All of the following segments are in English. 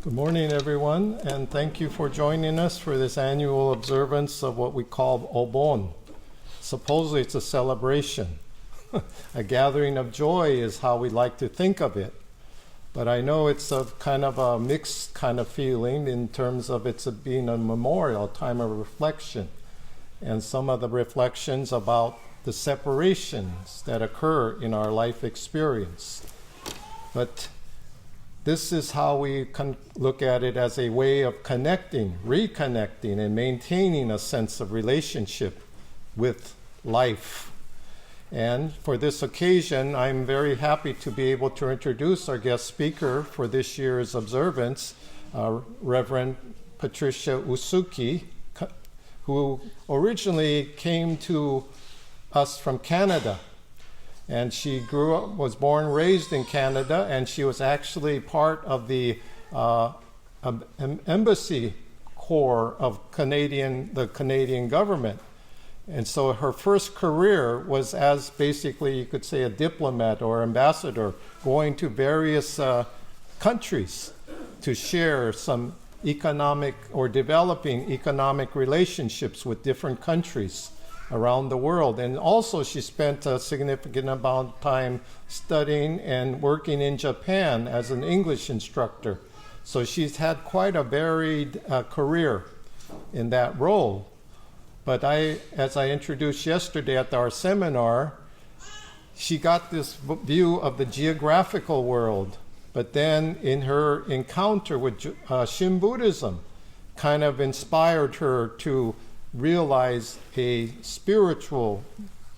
Good morning, everyone, and thank you for joining us for this annual observance of what we call Obon. Supposedly it's a celebration. A gathering of joy is how we like to think of it. But I know it's a kind of a mixed kind of feeling in terms of it's being a memorial, time of reflection. And some of the reflections about the separations that occur in our life experience. But this is how we can look at it as a way of connecting, reconnecting, and maintaining a sense of relationship with life. And for this occasion, I'm very happy to be able to introduce our guest speaker for this year's observance, Reverend Patricia Usuki, who originally came to us from Canada. And she was born, raised in Canada, and she was actually part of the embassy corps of the Canadian government. And so her first career was as basically, you could say, a diplomat or ambassador, going to various countries to share some economic or developing economic relationships with different countries around the world. And also she spent a significant amount of time studying and working in Japan as an English instructor. So she's had quite a varied career in that role. But as I introduced yesterday at our seminar, she got this view of the geographical world. But then in her encounter with Shin Buddhism, kind of inspired her to realize a spiritual,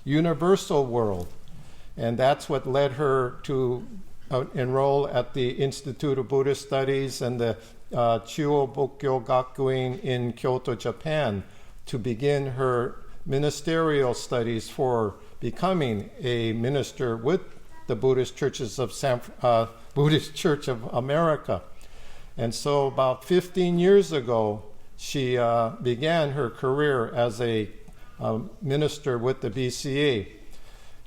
universal world. And that's what led her to enroll at the Institute of Buddhist Studies and the Chuo Bokkyo Gakuin in Kyoto, Japan, to begin her ministerial studies for becoming a minister with the Buddhist Churches of Buddhist Church of America. And so about 15 years ago, she began her career as a minister with the BCA.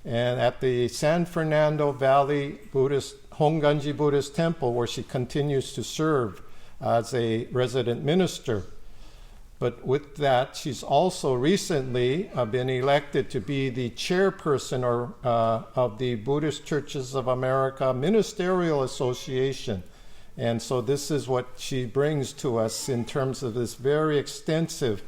And at the San Fernando Valley Hongwanji Buddhist Temple, where she continues to serve as a resident minister. But with that, she's also recently been elected to be the chairperson of the Buddhist Churches of America Ministerial Association. And so this is what she brings to us in terms of this very extensive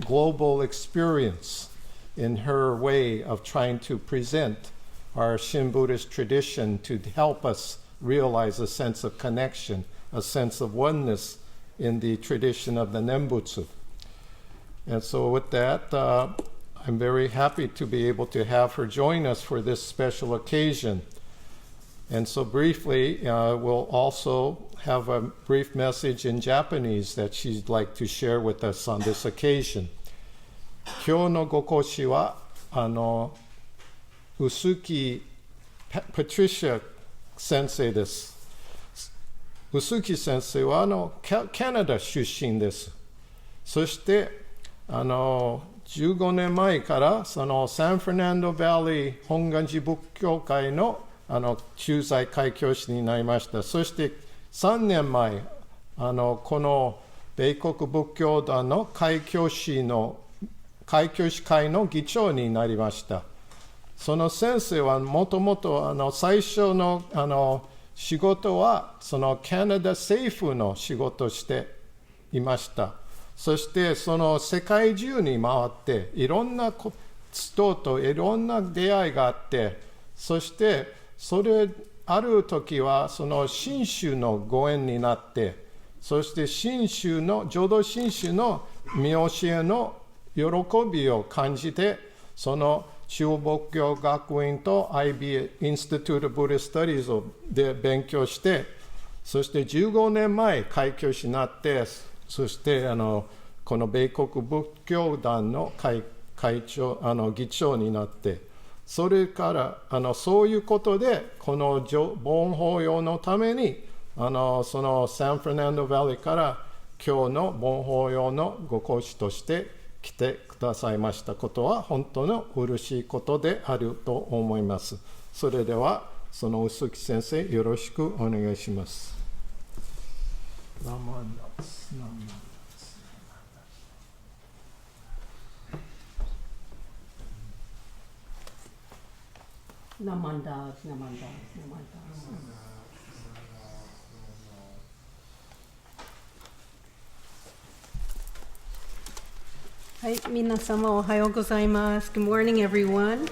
global experience in her way of trying to present our Shin Buddhist tradition to help us realize a sense of connection, a sense of oneness in the tradition of the Nembutsu. And so with that, I'm very happy to be able to have her join us for this special occasion. And so briefly, we'll also have a brief message in Japanese that she'd like to share with us on this occasion. 今日のご講師はUsuki Patricia 先生です。Usuki 先生はカナダ出身です。そして15年前からそのサンフェルナンドバリー本願寺仏教会の駐在開教師になりました。そして3年前この米国仏教団の開教師会の議長になりました。その先生はもともと最初の仕事はそのカナダ政府の仕事をしていました。そしてその世界中に回っていろんな人といろんな出会いがあって、そしてそれある時はその信州のご縁になって、そして浄土真宗の見教えの喜びを感じて、その中央仏教学院と IB Institute of Buddhist Studies で勉強して、そして15年前開教師になって、そしてこの米国仏教団の議長になって、それからそういうことでこの盆法要のためにそのサンフェルナンドバリーから今日の盆法要のご講師として来てくださいましたことは本当の嬉しいことであると思います。それではその臼木先生よろしくお願いします。はい、皆様おはようございます。Good morning, everyone.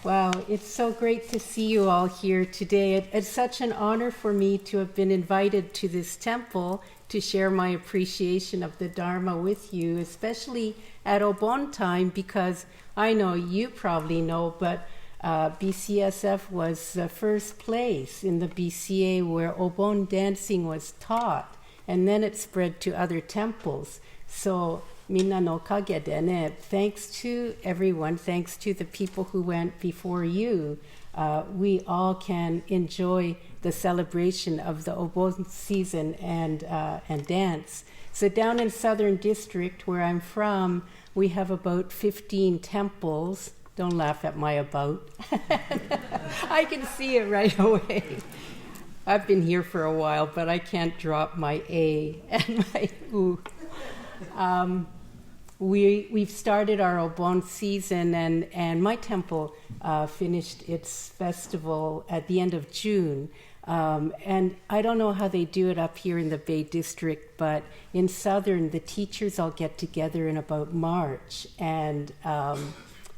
Wow, it's so great to see you all here today. It's such an honor for me to have been invited to this temple to share my appreciation of the Dharma with you, especially at Obon time, because I know you probably know, but BCSF was the first place in the BCA where Obon dancing was taught, and then it spread to other temples. So Minna no kage de ne, thanks to everyone, thanks to the people who went before you, we all can enjoy the celebration of the Obon season and dance. So down in Southern District, where I'm from, we have about 15 temples. Don't laugh at my about. I can see it right away. I've been here for a while, but I can't drop my A and my U. We've started our Obon season, and my temple finished its festival at the end of June. And I don't know how they do it up here in the Bay District, but in Southern, the teachers all get together in about March, and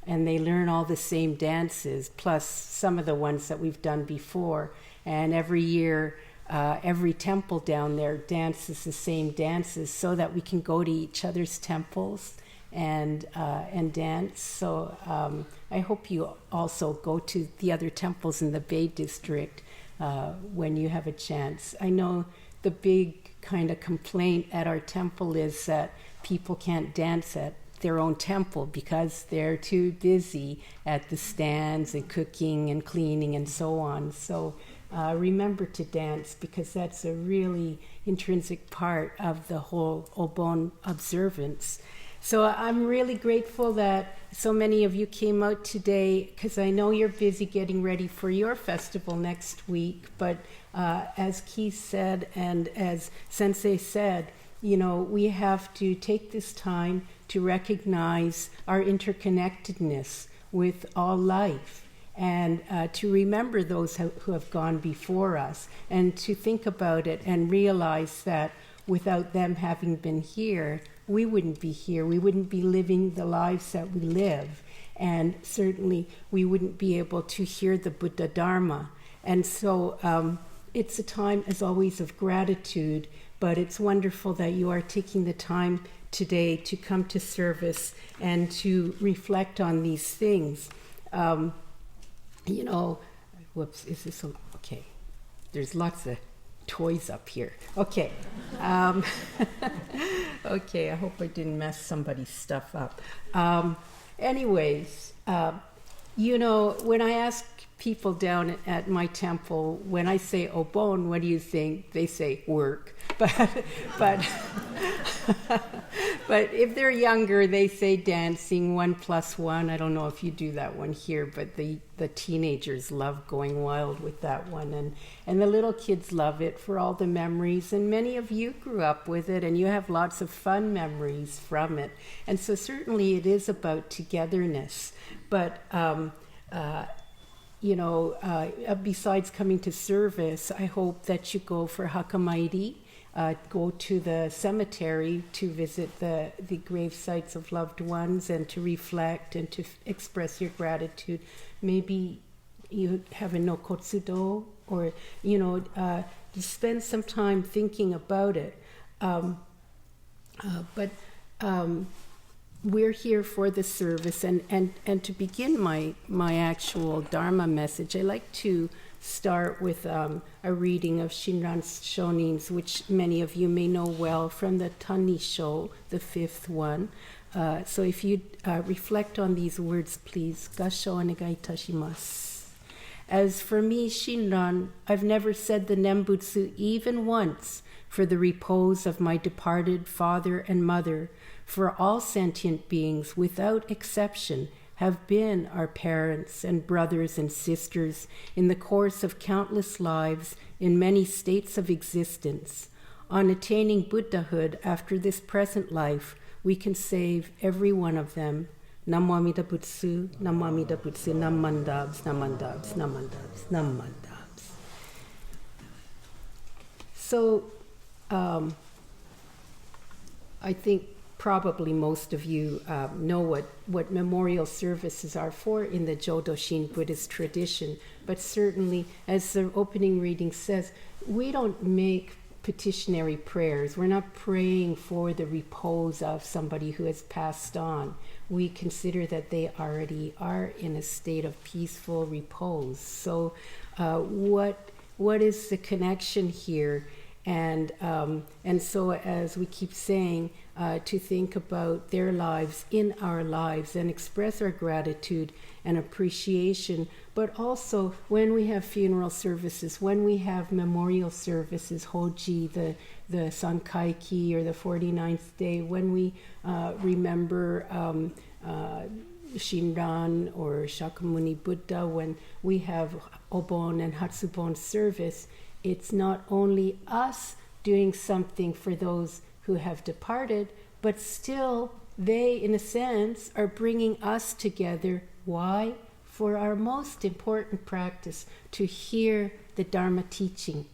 they learn all the same dances, plus some of the ones that we've done before. And every year, every temple down there dances the same dances so that we can go to each other's temples and dance. So I hope you also go to the other temples in the Bay District when you have a chance. I know the big kind of complaint at our temple is that people can't dance at their own temple because they're too busy at the stands and cooking and cleaning and so on. So remember to dance, because that's a really intrinsic part of the whole Obon observance. So I'm really grateful that so many of you came out today, because I know you're busy getting ready for your festival next week. But as Keith said and as Sensei said, you know, we have to take this time to recognize our interconnectedness with all life, and to remember those who have gone before us, and to think about it and realize that without them having been here, we wouldn't be here. We wouldn't be living the lives that we live. And certainly we wouldn't be able to hear the Buddha Dharma. And so it's a time, as always, of gratitude, but it's wonderful that you are taking the time today to come to service and to reflect on these things. You know, whoops, is this okay? There's lots of toys up here. Okay. Okay, I hope I didn't mess somebody's stuff up. Anyways, you know, when I ask people down at my temple, when I say Obon, what do you think? They say work. But if they're younger, they say dancing, 1 + 1. I don't know if you do that one here, but the teenagers love going wild with that one. And the little kids love it for all the memories. And many of you grew up with it, and you have lots of fun memories from it. And so certainly it is about togetherness. But, you know, besides coming to service, I hope that you go for Hakamairi. Go to the cemetery to visit the grave sites of loved ones and to reflect and to express your gratitude. Maybe you have a nokotsudo, or, you know, to spend some time thinking about it. But we're here for the service, and to begin my actual Dharma message, I like to start with a reading of Shinran's Shonins, which many of you may know well, from the Tanisho, the 5th one. So if you reflect on these words, please. Gasho onegai itashimasu. As for me, Shinran, I've never said the Nembutsu even once for the repose of my departed father and mother, For all sentient beings, without exception, have been our parents and brothers and sisters in the course of countless lives in many states of existence. On attaining Buddhahood after this present life, we can save every one of them. Namo Amida Butsu, Namo Amida Butsu, Namandabs, Namandabs, Namandabs, Namandabs. So, I think probably most of you know what memorial services are for in the Jodoshin Buddhist tradition, but certainly, as the opening reading says, we don't make petitionary prayers. We're not praying for the repose of somebody who has passed on. We consider that they already are in a state of peaceful repose. So what is the connection here? And so, as we keep saying, to think about their lives in our lives and express our gratitude and appreciation, but also when we have funeral services, when we have memorial services, Hoji, the Sankaiki, or the 49th day, when we remember Shinran or Shakyamuni Buddha, when we have Obon and Hatsubon service, it's not only us doing something for those who have departed, but still they, in a sense, are bringing us together. Why? For our most important practice, to hear the Dharma teaching.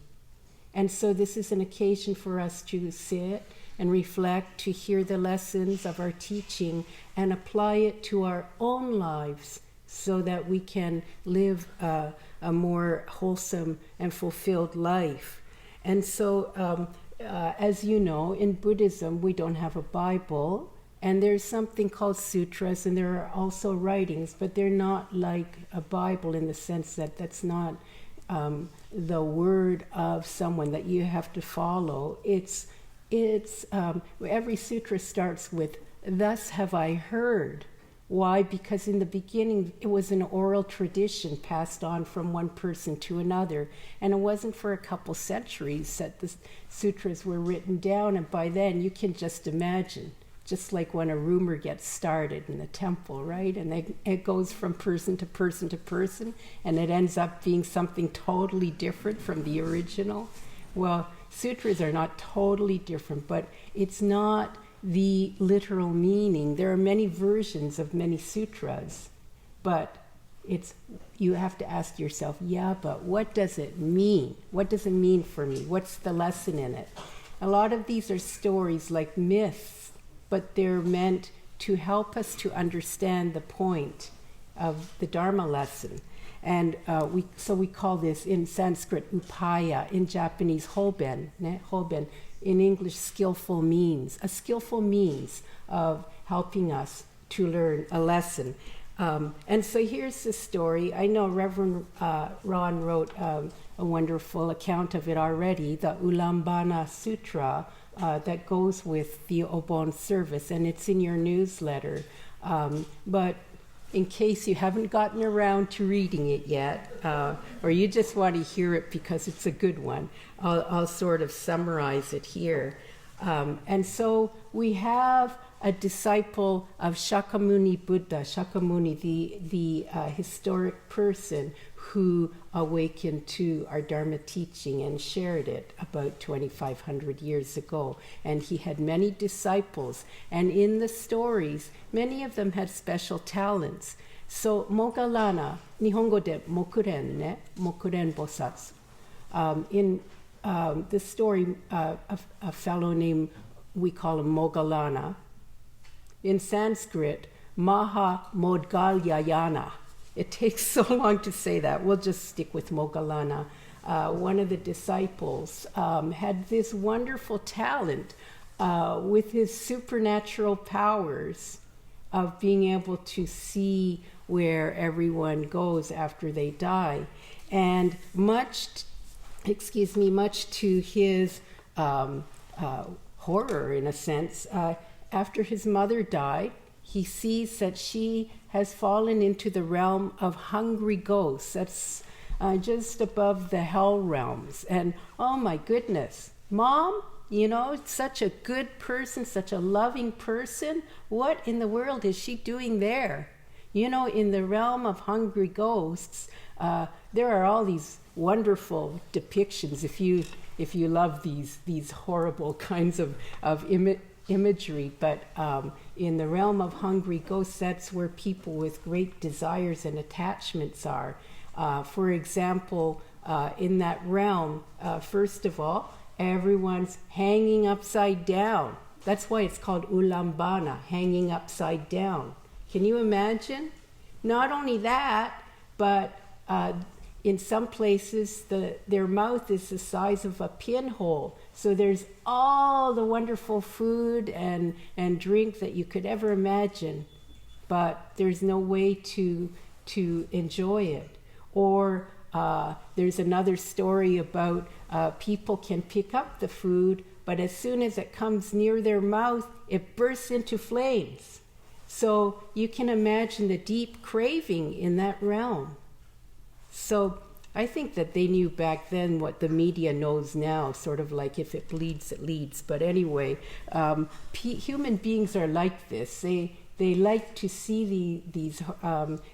And so this is an occasion for us to sit and reflect, to hear the lessons of our teaching and apply it to our own lives so that we can live a more wholesome and fulfilled life. And so, as you know, in Buddhism, we don't have a Bible, and there's something called sutras, and there are also writings, but they're not like a Bible in the sense that that's not the word of someone that you have to follow. It's every sutra starts with, "Thus have I heard." Why? Because in the beginning, it was an oral tradition passed on from one person to another. And it wasn't for a couple centuries that the sutras were written down. And by then, you can just imagine, just like when a rumor gets started in the temple, right? And it goes from person to person to person, and it ends up being something totally different from the original. Well, sutras are not totally different, but it's not the literal meaning. There are many versions of many sutras, but you have to ask yourself, yeah, but what does it mean? What does it mean for me? What's the lesson in it? A lot of these are stories like myths, but they're meant to help us to understand the point of the Dharma lesson. And we call this in Sanskrit upaya, in Japanese hoben, hoben. In English, skillful means, a skillful means of helping us to learn a lesson. And so here's the story. I know Reverend Ron wrote a wonderful account of it already, the Ulambana Sutra that goes with the Obon service, and it's in your newsletter. But in case you haven't gotten around to reading it yet, or you just want to hear it because it's a good one, I'll sort of summarize it here. And so we have a disciple of Shakyamuni Buddha, Shakyamuni, the historic person who awakened to our Dharma teaching and shared it about 2,500 years ago. And he had many disciples. And in the stories, many of them had special talents. So Moggallana, Nihongo de mokuren ne, mokuren bosatsu. In the story, a fellow named, we call him Moggallana. In Sanskrit, Maha Modgalyayana. It takes so long to say that. We'll just stick with Moggallana. One of the disciples had this wonderful talent with his supernatural powers of being able to see where everyone goes after they die. And much to his horror, in a sense, after his mother died, he sees that she has fallen into the realm of hungry ghosts. That's just above the hell realms. And oh my goodness, Mom, You know, such a good person, such a loving person. What in the world is she doing there? You know, in the realm of hungry ghosts, there are all these wonderful depictions. If you love these horrible kinds of imagery, but in the realm of hungry ghosts, that's where people with great desires and attachments are. For example, in that realm, first of all, everyone's hanging upside down. That's why it's called ulambana, hanging upside down. Can you imagine? Not only that, but in some places their mouth is the size of a pinhole. So there's all the wonderful food and drink that you could ever imagine, but there's no way to enjoy it. Or there's another story about people can pick up the food, but as soon as it comes near their mouth, it bursts into flames. So you can imagine the deep craving in that realm. So I think that they knew back then what the media knows now, sort of like if it bleeds, it leads. But anyway, human beings are like this. They like to see these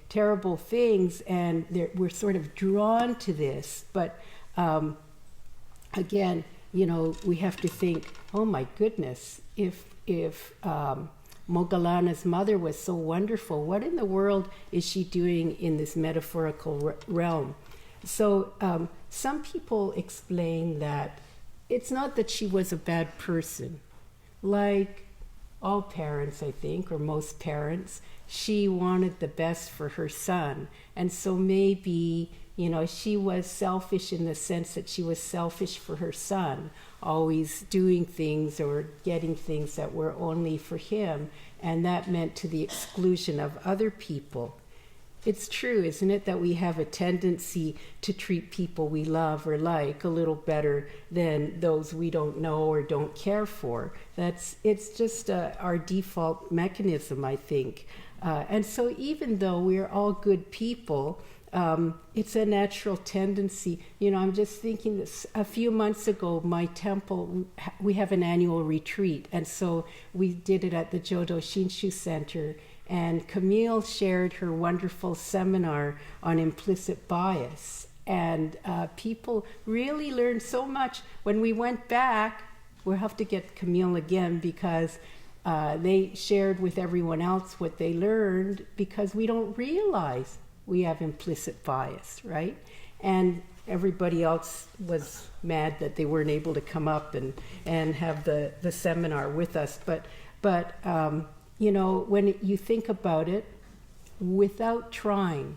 terrible things, and we're sort of drawn to this. But again, you know, we have to think, oh my goodness, if Moggallana's mother was so wonderful, what in the world is she doing in this metaphorical realm? So some people explain that it's not that she was a bad person. Like all parents, I think, or most parents, she wanted the best for her son. And so maybe, you know, she was selfish in the sense that she was selfish for her son, always doing things or getting things that were only for him, and that meant to the exclusion of other people. It's true, isn't it, that we have a tendency to treat people we love or like a little better than those we don't know or don't care for. It's just our default mechanism, I think. And so even though we're all good people, it's a natural tendency. You know, I'm just thinking this, a few months ago, my temple, we have an annual retreat, and so we did it at the Jodo Shinshu Center, and Camille shared her wonderful seminar on implicit bias, and people really learned so much. When we went back, we'll have to get Camille again, because they shared with everyone else what they learned, because we don't realize we have implicit bias, right? And everybody else was mad that they weren't able to come up and have the seminar with us. But you know, when you think about it, without trying,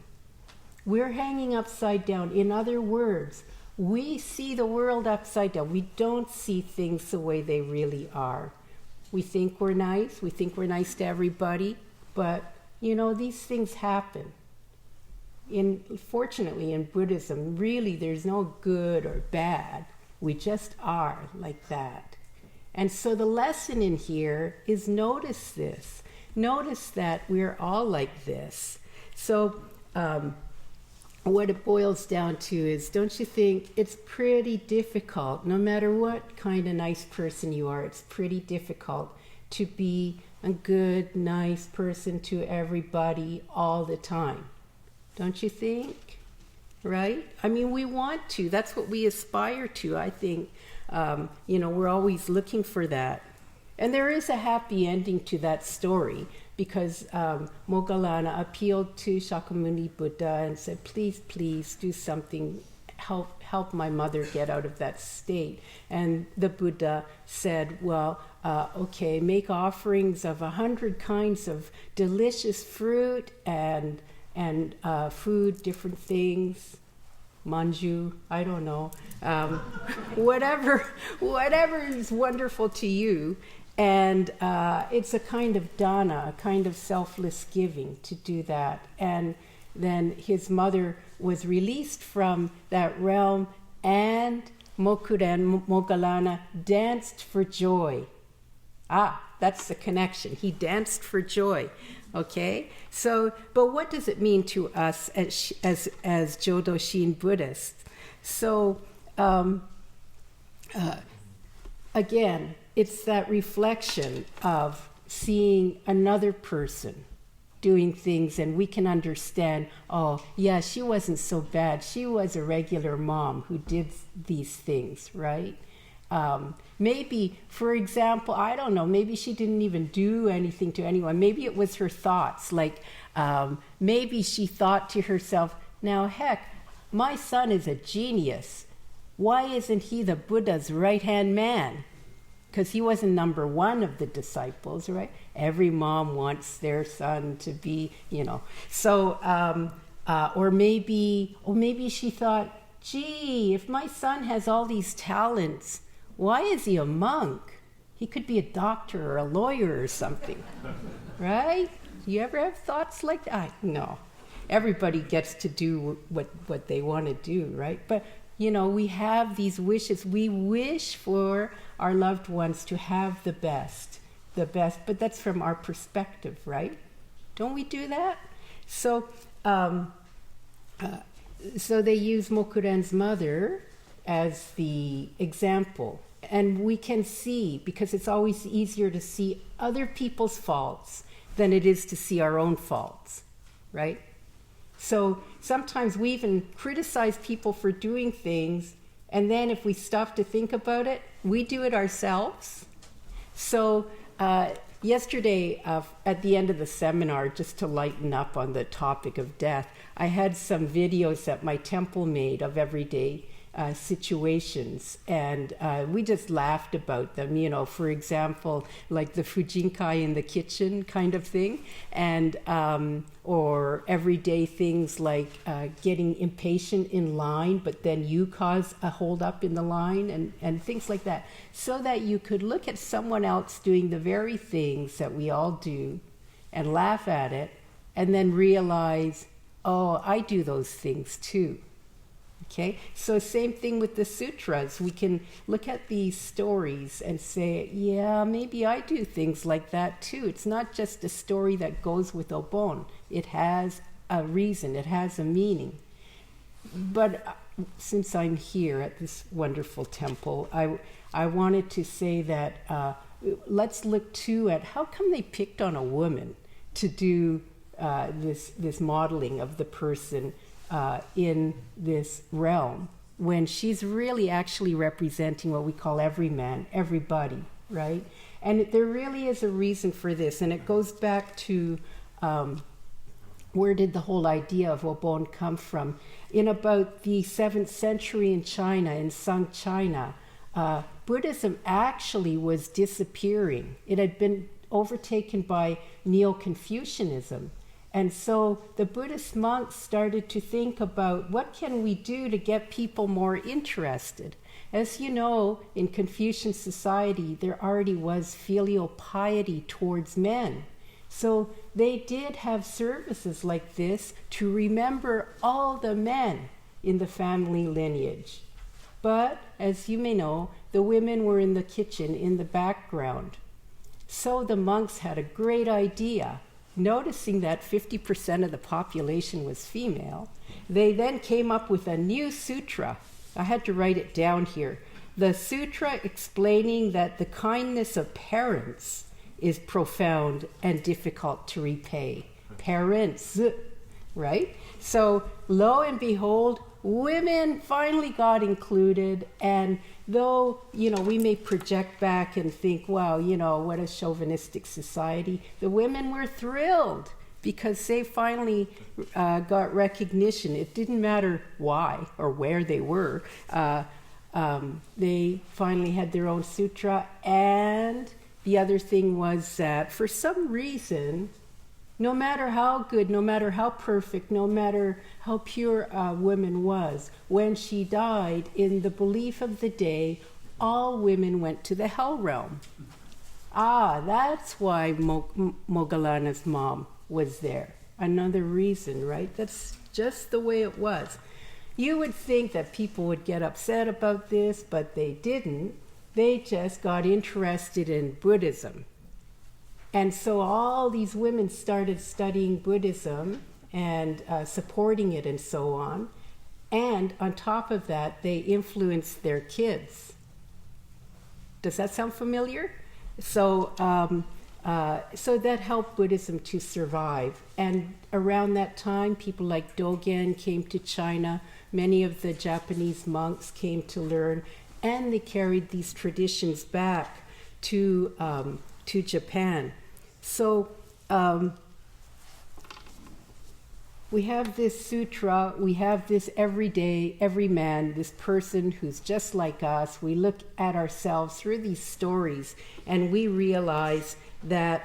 we're hanging upside down. In other words, we see the world upside down. We don't see things the way they really are. We think we're nice. We think we're nice to everybody. But, you know, these things happen. Fortunately, in Buddhism, really there's no good or bad. We just are like that. And so the lesson in here is notice this. Notice that we're all like this. So what it boils down to is, don't you think it's pretty difficult, no matter what kind of nice person you are, it's pretty difficult to be a good, nice person to everybody all the time. Don't you think? Right? I mean, we want to. That's what we aspire to. I think, you know, we're always looking for that. And there is a happy ending to that story, because Moggallana appealed to Shakyamuni Buddha and said, please, please do something, help my mother get out of that state. And the Buddha said, well, okay, make offerings of 100 kinds of delicious fruit and food, different things, manju, I don't know, whatever is wonderful to you. And it's a kind of dana, a kind of selfless giving to do that. And then his mother was released from that realm, and Mokuren, Moggallana, danced for joy. That's the connection. He danced for joy. Okay? So, but what does it mean to us as Jodo Shin Buddhists? So, again, it's that reflection of seeing another person doing things, and we can understand, oh, yeah, she wasn't so bad. She was a regular mom who did these things, right? Maybe, for example, I don't know, maybe she didn't even do anything to anyone. Maybe it was her thoughts. Like, maybe she thought to herself, now, heck, my son is a genius. Why isn't he the Buddha's right-hand man? Because he wasn't number one of the disciples, right? Every mom wants their son to be, So, or maybe she thought, gee, if my son has all these talents, why is he a monk? He could be a doctor or a lawyer or something, right? You ever have thoughts like that? No. Everybody gets to do what they want to do, right? But, we have these wishes. We wish for our loved ones to have the best, but that's from our perspective, right? Don't we do that? So, so they use Mokuren's mother as the example. And we can see, because it's always easier to see other people's faults than it is to see our own faults, right? So sometimes we even criticize people for doing things, and then if we stop to think about it, we do it ourselves. So yesterday, at the end of the seminar, just to lighten up on the topic of death, I had some videos that my temple made of everyday situations, and we just laughed about them, for example, like the Fujinkai in the kitchen kind of thing, and or everyday things like getting impatient in line, but then you cause a hold up in the line, and things like that, so that you could look at someone else doing the very things that we all do and laugh at it, and then realize, oh, I do those things too. Okay, so same thing with the sutras. We can look at these stories and say, yeah, maybe I do things like that too. It's not just a story that goes with Obon. It has a reason, it has a meaning. But since I'm here at this wonderful temple, I wanted to say that let's look too at how come they picked on a woman to do this modeling of the person in this realm, when she's really actually representing what we call every man, everybody, right? And there really is a reason for this, and it goes back to where did the whole idea of Obon come from? In about the 7th century in China, in Sung China, Buddhism actually was disappearing. It had been overtaken by Neo-Confucianism. And so the Buddhist monks started to think about what can we do to get people more interested. As you know, in Confucian society, there already was filial piety towards men. So they did have services like this to remember all the men in the family lineage. But, as you may know, the women were in the kitchen in the background. So the monks had a great idea. Noticing that 50% of the population was female, they then came up with a new sutra. I had to write it down here. The sutra explaining that the kindness of parents is profound and difficult to repay. Parents, right? So lo and behold, women finally got included, and though, we may project back and think, wow, what a chauvinistic society, the women were thrilled because they finally got recognition. It didn't matter why or where they were. They finally had their own sutra, and the other thing was that for some reason, no matter how good, no matter how perfect, no matter how pure a woman was, when she died, in the belief of the day, all women went to the hell realm. That's why Moggallana's mom was there. Another reason, right? That's just the way it was. You would think that people would get upset about this, but they didn't. They just got interested in Buddhism. And so all these women started studying Buddhism and supporting it and so on. And on top of that, they influenced their kids. Does that sound familiar? So, so that helped Buddhism to survive. And around that time, people like Dogen came to China. Many of the Japanese monks came to learn, and they carried these traditions back to Japan. So we have this sutra, we have this every man, this person who's just like us. We look at ourselves through these stories, and we realize that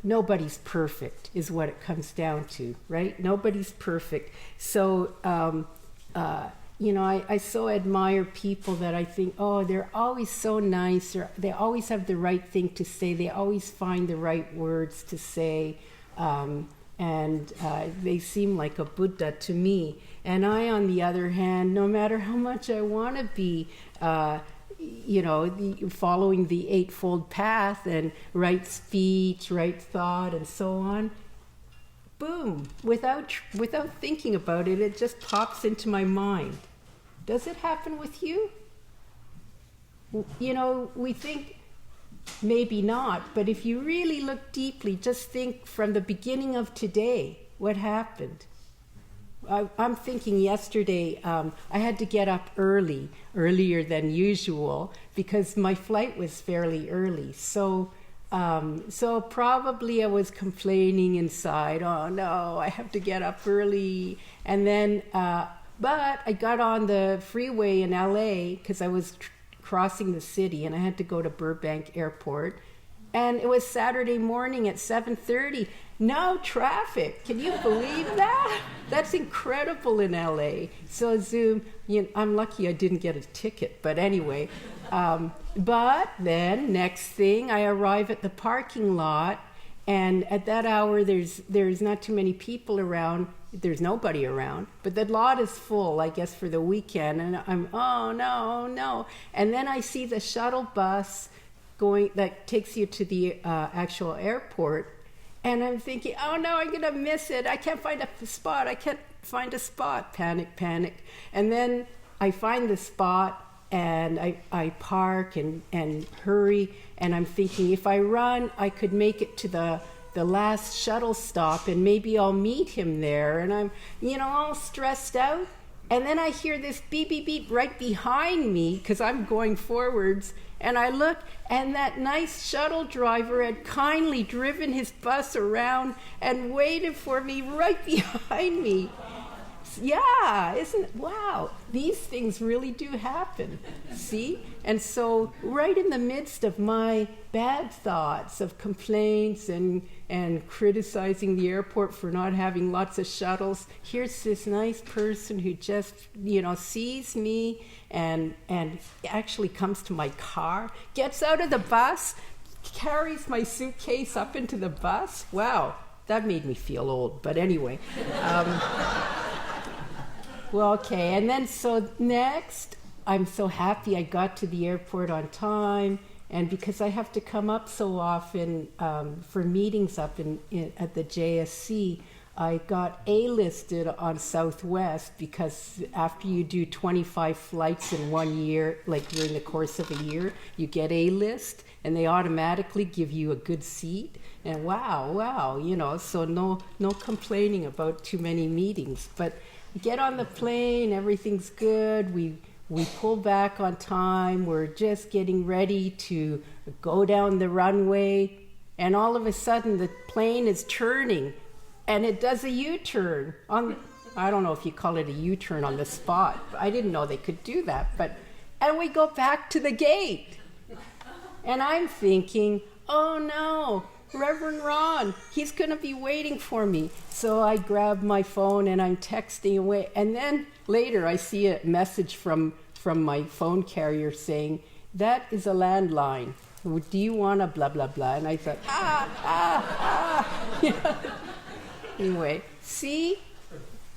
nobody's perfect is what it comes down to, right? Nobody's perfect. So, I so admire people that I think, oh, they're always so nice, or they always have the right thing to say, they always find the right words to say, and they seem like a Buddha to me. And I, on the other hand, no matter how much I want to be, following the Eightfold Path and right speech, right thought, and so on, boom, without thinking about it, it just pops into my mind. Does it happen with you? We think maybe not, but if you really look deeply, just think from the beginning of today, what happened? I'm thinking yesterday, I had to get up earlier than usual, because my flight was fairly early. So probably I was complaining inside, oh no, I have to get up early. And then, but I got on the freeway in LA because I was crossing the city, and I had to go to Burbank Airport. And it was Saturday morning at 7:30. No traffic. Can you believe that? That's incredible in LA. So Zoom, I'm lucky I didn't get a ticket. But anyway, but then next thing, I arrive at the parking lot, and at that hour, there's not too many people around. There's nobody around, but the lot is full, I guess, for the weekend. And I'm, oh no. And then I see the shuttle bus going that takes you to the actual airport. And I'm thinking, oh no, I'm going to miss it. I can't find a spot. Panic. And then I find the spot, and I park and hurry. And I'm thinking, if I run, I could make it to the last shuttle stop, and maybe I'll meet him there. And I'm, all stressed out. And then I hear this beep, beep, beep right behind me, because I'm going forwards. And I look, and that nice shuttle driver had kindly driven his bus around and waited for me right behind me. Yeah, wow, these things really do happen, see? And so right in the midst of my bad thoughts of complaints and criticizing the airport for not having lots of shuttles, here's this nice person who just, sees me and actually comes to my car, gets out of the bus, carries my suitcase up into the bus. Wow, that made me feel old, but anyway. Well, okay, and then so next, I'm so happy I got to the airport on time, and because I have to come up so often for meetings up at the JSC, I got A-listed on Southwest, because after you do 25 flights in 1 year, like during the course of a year, you get A-list, and they automatically give you a good seat. And wow, so no complaining about too many meetings. But get on the plane, everything's good. We pull back on time. We're just getting ready to go down the runway, and all of a sudden the plane is turning, and it does a U-turn I don't know if you call it a U-turn on the spot. I didn't know they could do that, and we go back to the gate. And I'm thinking, oh no, Reverend Ron, he's going to be waiting for me. So I grab my phone and I'm texting away. And then later I see a message from my phone carrier saying, that is a landline. Do you want a blah, blah, blah? And I thought, Anyway, see?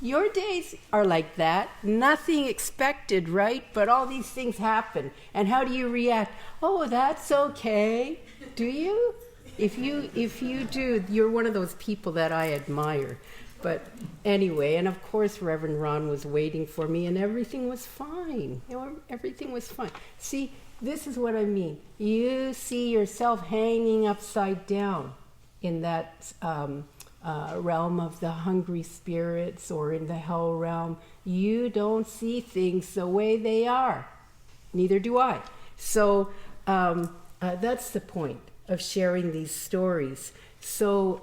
Your days are like that. Nothing expected, right? But all these things happen. And how do you react? Oh, that's okay. Do you? If you do, you're one of those people that I admire. But anyway, and of course Reverend Ron was waiting for me, and everything was fine. Everything was fine. See, this is what I mean. You see yourself hanging upside down in that realm of the hungry spirits or in the hell realm. You don't see things the way they are. Neither do I. So that's the point of sharing these stories. So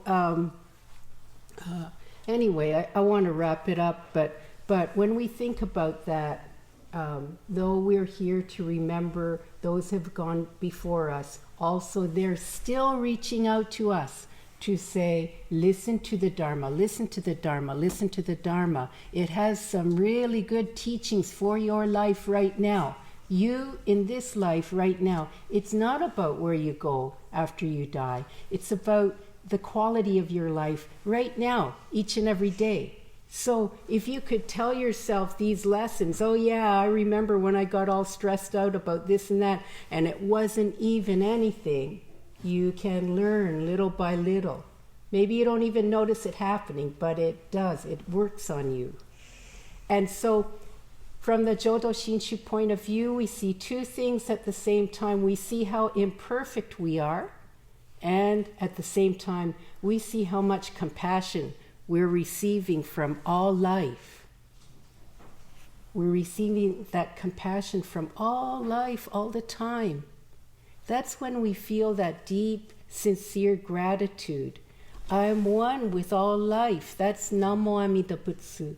anyway, I want to wrap it up, but when we think about that, though we're here to remember those who have gone before us, also they're still reaching out to us to say, listen to the Dharma, listen to the Dharma, listen to the Dharma. It has some really good teachings for your life right now. You, in this life right now, it's not about where you go after you die. It's about the quality of your life right now, each and every day. So if you could tell yourself these lessons, oh yeah, I remember when I got all stressed out about this and that, and it wasn't even anything, you can learn little by little. Maybe you don't even notice it happening, but it does. It works on you. And so from the Jodo Shinshu point of view, we see two things at the same time. We see how imperfect we are, and at the same time, we see how much compassion we're receiving from all life. We're receiving that compassion from all life all the time. That's when we feel that deep, sincere gratitude. I'm one with all life. That's Namo Amida Butsu.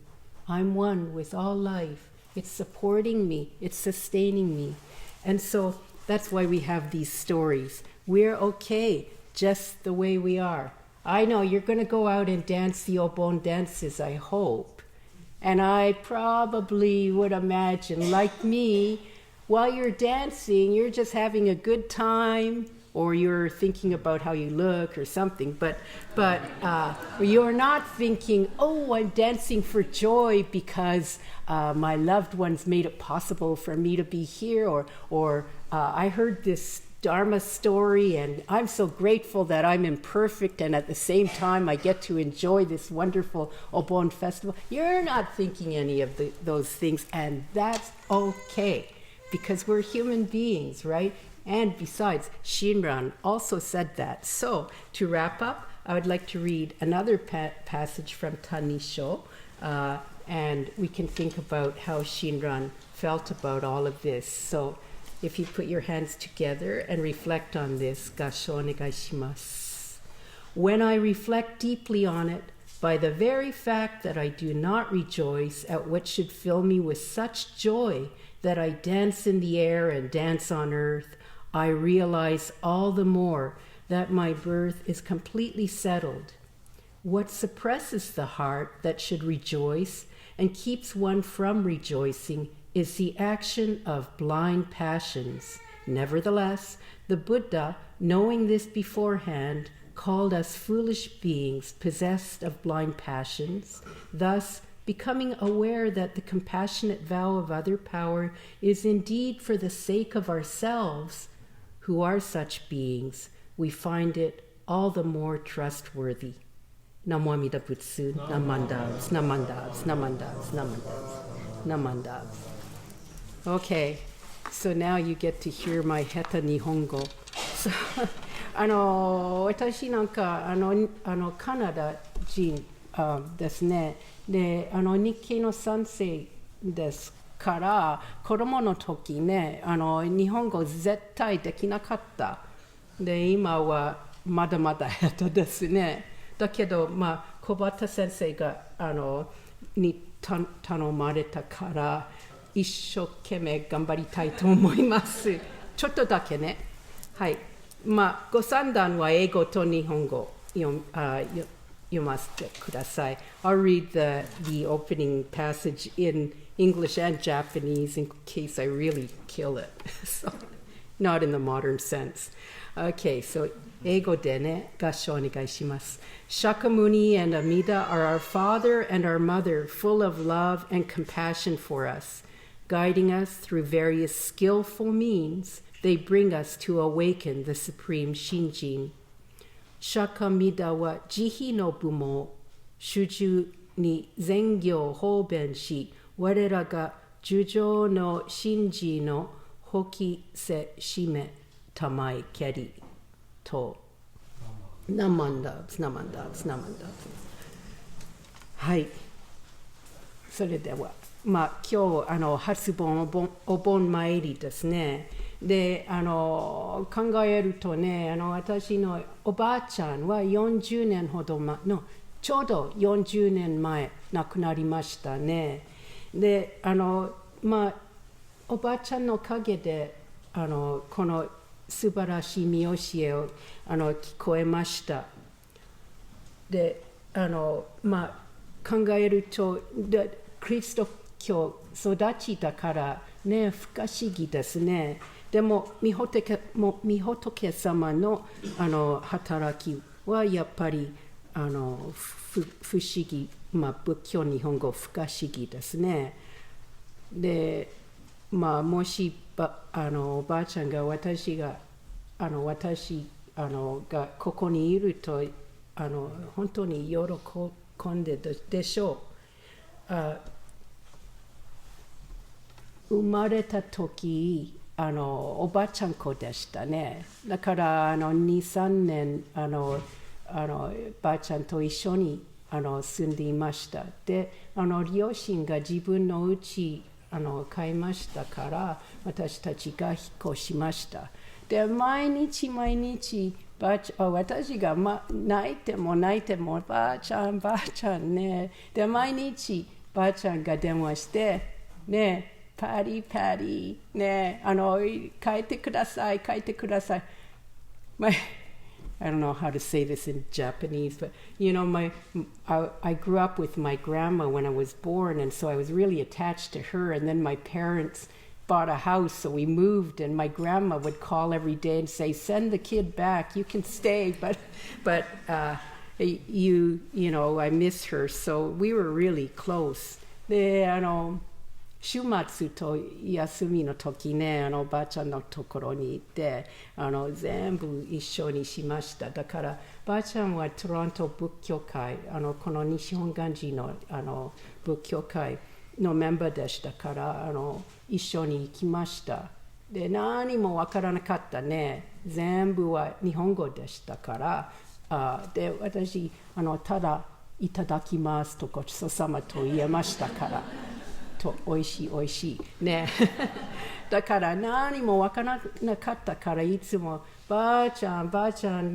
I'm one with all life. It's supporting me. It's sustaining me. And so that's why we have these stories. We're okay just the way we are. I know you're going to go out and dance the Obon dances, I hope. And I probably would imagine, like me, while you're dancing, you're just having a good time, or you're thinking about how you look or something, but you're not thinking, oh, I'm dancing for joy because my loved ones made it possible for me to be here, or I heard this Dharma story and I'm so grateful that I'm imperfect and at the same time I get to enjoy this wonderful Obon festival. You're not thinking any of those things, and that's okay because we're human beings, right? And besides, Shinran also said that. So to wrap up, I would like to read another passage from Tanisho, and we can think about how Shinran felt about all of this. So if you put your hands together and reflect on this, gasho onegaishimasu. When I reflect deeply on it, by the very fact that I do not rejoice at what should fill me with such joy that I dance in the air and dance on earth, I realize all the more that my birth is completely settled. What suppresses the heart that should rejoice and keeps one from rejoicing is the action of blind passions. Nevertheless, the Buddha, knowing this beforehand, called us foolish beings possessed of blind passions. Thus, becoming aware that the compassionate vow of other power is indeed for the sake of ourselves, who are such beings, we find it all the more trustworthy. Namo Amida Butsu, Namandavs, Namandavs, Namandavs, Namandavs, Namandavs. Okay, so now you get to hear my Heta Nihongo. So, 私なんかカナダ人ですね。で、日系の3世ですから、子供の時ね、日本語絶対できなかった。で、今はまだまだ下手ですね。だけど、小畑先生がに頼まれたから、一生懸命頑張りたいと思います。ちょっとだけね。はい。ご三段は英語と日本語読ませてください。I'll read the opening passage in English and Japanese in case I really kill it. So, not in the modern sense. Okay, so 英語でね、合唱お願いします。Shakyamuni and Amida are our father and our mother, full of love and compassion for us. Guiding us through various skillful means, they bring us to awaken the supreme Shinjin. Shakyamida wa jihi no bumo, shuju ni zengyo hoben shi, warera ga jujo no shinji no ほきせしめたまいけりとナマンダブス。はい。それでは、今日初盆お盆参りですね。で、考えるとね、私のおばあちゃんは40年ほど前の、ちょうど40年前亡くなりましたね。で、おばあちゃんのおかげで、この素晴らしい見教えを聞こえました。で、考えると、キリスト教育ちだからね、不可思議ですね。でも、御仏様の働きはやっぱり不思議、仏教、日本語、不可思議ですね。で、もしおばあちゃんが私がここにいると本当に喜んででしょう。生まれた時おばあちゃん子でしたね。だから2、3年ばあちゃんと一緒に住んでいました。で両親が自分の家買いましたから私たちが引っ越しました。で毎日私が、泣いてもばあちゃんね。で毎日ばあちゃんが電話してね、パリね、帰ってください。I don't know how to say this in Japanese, but I grew up with my grandma when I was born, and so I was really attached to her. And then my parents bought a house, so we moved, and my grandma would call every day and say, "Send the kid back. You can stay, but I miss her." So we were really close. で週末と休みの時ね、おばあちゃんのところに行って全部一緒にしました。だからばあちゃんはトロント仏教会この西本願寺の仏教会のメンバーでしたから一緒に行きました。で何もわからなかったね。全部は日本語でしたからで私ただいただきますとごちそうさまと言えましたからとおいしいねだから何もわからなかったからいつもばあちゃん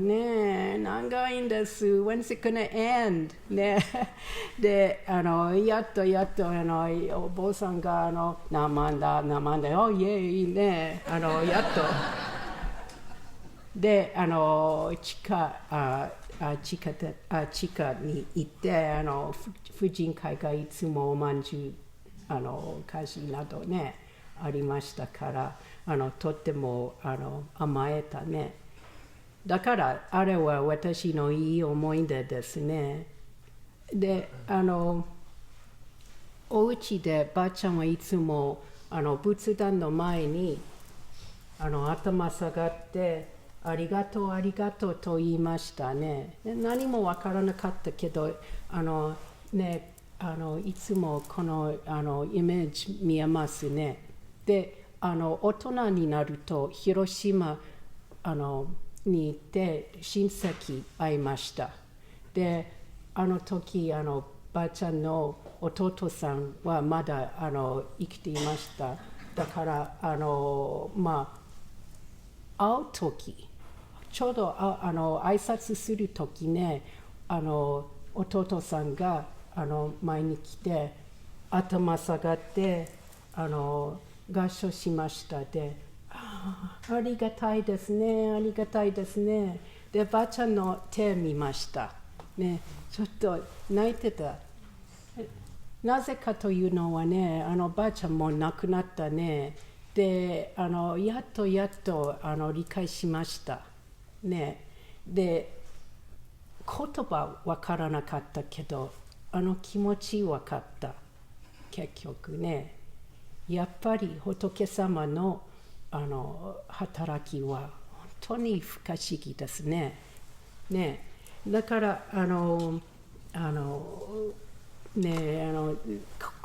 ね長いんです When's it gonna end ねでやっとお坊さんが何万だおイエイねやっとで地下に行って婦人会がいつもおまんじゅう菓子などねありましたからとっても甘えたね。だからあれは私のいい思い出ですね。でお家でばあちゃんはいつも仏壇の前に頭下がってありがとうと言いましたね。何もわからなかったけどいつもこのイメージ見えますね。で大人になると広島に行って親戚会いました。で時ばあちゃんの弟さんはまだ生きていました。だから会う時ちょうど挨拶する時ね弟さんが前に来て頭下がって合掌しました。でありがたいですねでばあちゃんの手見ましたね。ちょっと泣いてた。なぜかというのはねばあちゃんも亡くなったね。でやっと理解しましたね。で言葉わからなかったけど気持ち分かった。結局ねやっぱり仏様の働きは本当に不可思議ですね。だから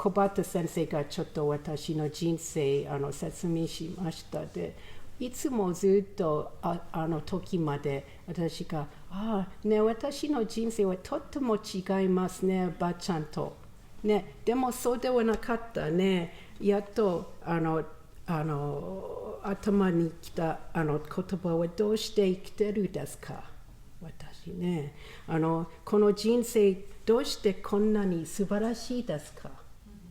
小畑先生がちょっと私の人生説明しましたで、いつもずっと時まで私がね、私の人生はとっても違いますね、ばあちゃんと。ね、でもそうではなかったね。やっと頭にきた言葉はどうして生きてるですか、私ね。この人生どうしてこんなに素晴らしいですか。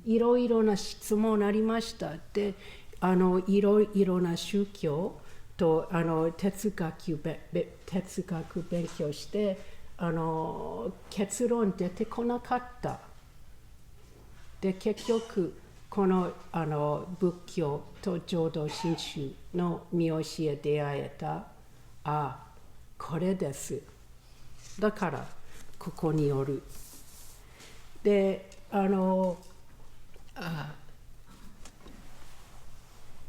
いろいろな質問ありました。で、いろいろな宗教と哲学勉強して結論出てこなかった。で、結局この仏教と浄土真宗の見教え出会えた。これです。だからここにおる。で、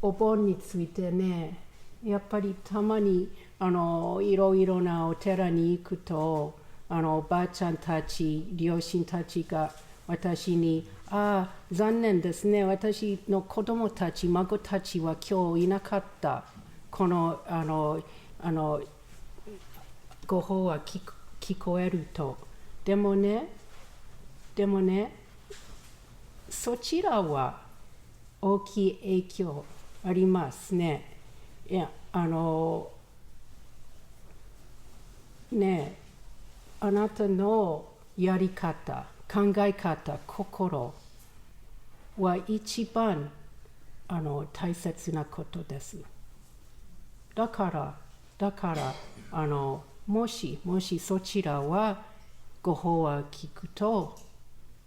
お盆についてね、やっぱりたまにいろいろなお寺に行くとおばあちゃんたち、両親たちが私に残念ですね、私の子供たち、孫たちは今日いなかった。このご法は聞こえると。でもね、そちらは大きい影響ありますね。いや、ね、あなたのやり方、考え方、心は一番大切なことです。だからもしそちらはご法話聞くと、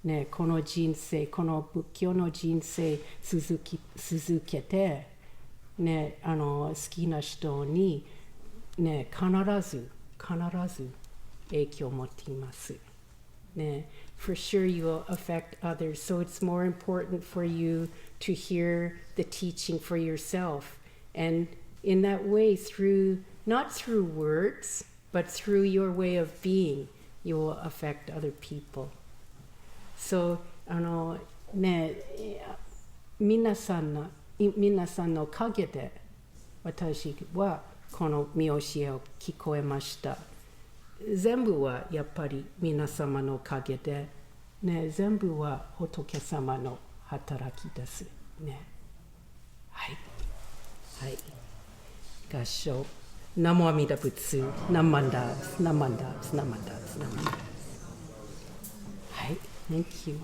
ね、この人生、この仏教の人生続けて、ね、好きな人に、ね、必ず影響を持っています。ね、for sure you will affect others, so it's more important for you to hear the teaching for yourself, and in that way, not through words, but through your way of being, you will affect other people. So, ね、皆さんのおかげで私はこの見教えを聞こえました。全部はやっぱり皆様のおかげで、ね、全部は仏様の働きですね。はい。はい。合唱。ナモアミダ仏、ナマンダース、ナマンダース、ナマンダース、ナマンダース。はい。Thank you.